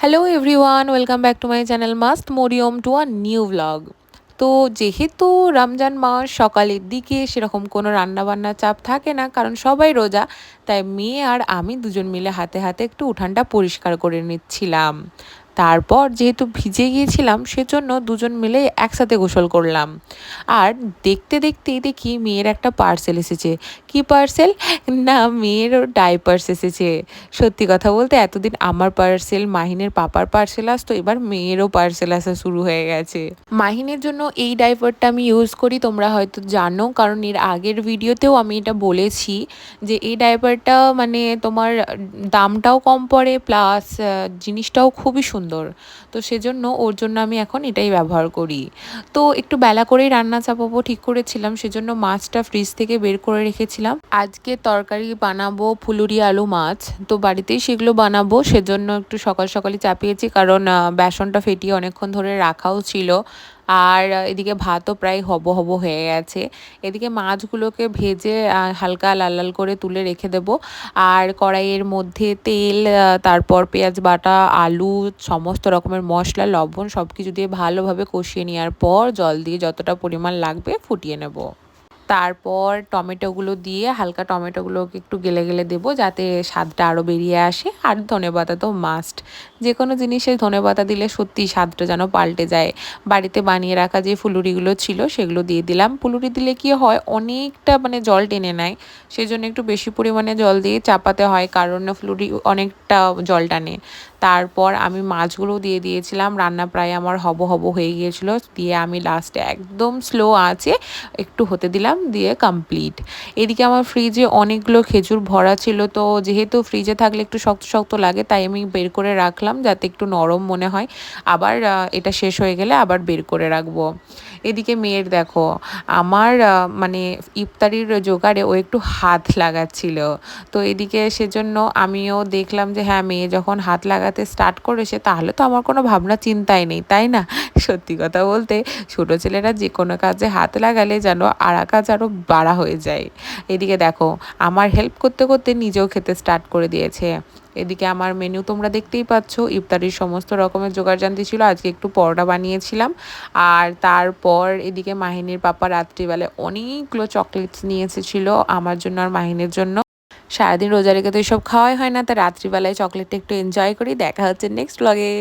Hello everyone, welcome back to my channel মাস্ট মোরিয়ম to a new blog. তো যেহেতু রমজান মাস সকালের দিকে সেরকম কোনো রান্নাবান্নার চাপ থাকে না, কারণ সবাই রোজা। তাই মেয়ে আর আমি দুজন মিলে হাতে হাতে একটু উঠানটা পরিষ্কার করে নিচ্ছিলাম। তারপর যেহেতু ভিজে গিয়েছিলাম সেজন্য দুজন মিলে একসাথে গোসল করলাম। আর দেখতে দেখতেই দেখি মেয়ের একটা পার্সেল এসেছে। কি পার্সেল? না, মেয়েরও ডাইপার্স এসেছে। সত্যি কথা বলতে এতদিন আমার পার্সেল, মাহিনের পাপার পার্সেল আসতো, এবার মেয়েরও পার্সেল আসা শুরু হয়ে গেছে। মাহিনের জন্য এই ডাইপারটা আমি ইউজ করি, তোমরা হয়তো জানো, কারণ এর আগের ভিডিওতেও আমি এটা বলেছি যে এই ডাইপারটা মানে তোমার দামটাও কম পড়ে, প্লাস জিনিসটাও খুবই সুন্দর। তো সেজন্য ওর জন্য আমি এখন এটাই ব্যবহার করি। তো একটু বেলা করেই রান্না চাপাবো ঠিক করেছিলাম, সেজন্য মাছটা ফ্রিজ থেকে বের করে রেখেছিলাম। আজকে তরকারি বানাবো ফুলুরি আলু মাছ, তো বাড়িতেই সেগুলো বানাবো, সেজন্য একটু সকাল সকালই চাপিয়েছি, কারণ বেসনটা ফেটিয়ে অনেকক্ষণ ধরে রাখাও ছিল। আর এদিকে ভাতও প্রায় হব হব হয়ে গেছে। এদিকে মাছগুলোকে ভেজে হালকা লাল লাল করে তুলে রেখে দেবো। আর কড়াইয়ের মধ্যে তেল, তারপর পেঁয়াজ বাটা, আলু, সমস্ত রকমের মশলা, লবণ সব কিছু দিয়ে ভালোভাবে কষিয়ে নেওয়ার পর জল দিয়ে যতটা পরিমাণ লাগবে ফুটিয়ে নেব। তারপর টমেটোগুলো দিয়ে হালকা টমেটোগুলোকে একটু গেলে গেলে দেবো, যাতে স্বাদটা আরও বেরিয়ে আসে। আর ধনেপাতা তো মাস্ট, যে কোনো জিনিসে ধনেপাতা দিলে সত্যি স্বাদটা যেন পাল্টে যায়। বাড়িতে বানিয়ে রাখা যে ফুলুরিগুলো ছিল সেগুলো দিয়ে দিলাম। ফুলুরি দিলে কি হয়, অনেকটা মানে জল টেনে নেয়, সেই জন্য একটু বেশি পরিমাণে জল দিয়ে চাপাতে হয়, কারণ ফুলুরি অনেকটা জল টানে। তারপর আমি মাছগুলো দিয়ে দিয়েছিলাম, রান্না প্রায় আমার হব হব হয়ে গিয়েছিলো, দিয়ে আমি লাস্টে একদম স্লো আঁচে একটু হতে দিলাম, দিয়ে কমপ্লিট। এদিকে আমার ফ্রিজে অনেকগুলো খেজুর ভরা ছিল, তো যেহেতু ফ্রিজে থাকলে একটু শক্ত শক্ত লাগে, তাই আমি বের করে রাখলাম যাতে একটু নরম মনে হয়। আবার এটা শেষ হয়ে গেলে আবার বের করে রাখবো। এদিকে মেয়ের দেখো, আমার মানে ইফতারির জোগাড়ে ও একটু হাত লাগাচ্ছিল। তো এদিকে সেজন্য আমিও দেখলাম যে হ্যাঁ, মেয়ে যখন হাত লাগাতে স্টার্ট করেছে তাহলে তো আমার কোনো ভাবনা চিন্তাই নেই, তাই না? সত্যি কথা বলতে ছোটো ছেলেরা যে কোনো কাজে হাত লাগালে যেন কাজ আরও বাড়া হয়ে যায়। এদিকে দেখো, আমার হেল্প করতে করতে নিজেও খেতে স্টার্ট করে দিয়েছে। এদিকে আমার মেনু তোমরা দেখতেই পাচ্ছ, ইফতারির সমস্ত রকমের জোগাড়জান্তি ছিল। আজকে একটু পরোটা বানিয়েছিলাম। আর তারপর এদিকে মাহিনীর পাপা রাত্রিবেলায় অনেকগুলো চকলেটস নিয়ে এসেছিলো আমার জন্য আর মাহিনের জন্য। সারাদিন রোজা রেখে তো এসব খাওয়াই হয় না, তাই রাত্রিবেলায় চকলেটটা একটু এনজয় করি। দেখা হচ্ছে নেক্সট ব্লগে।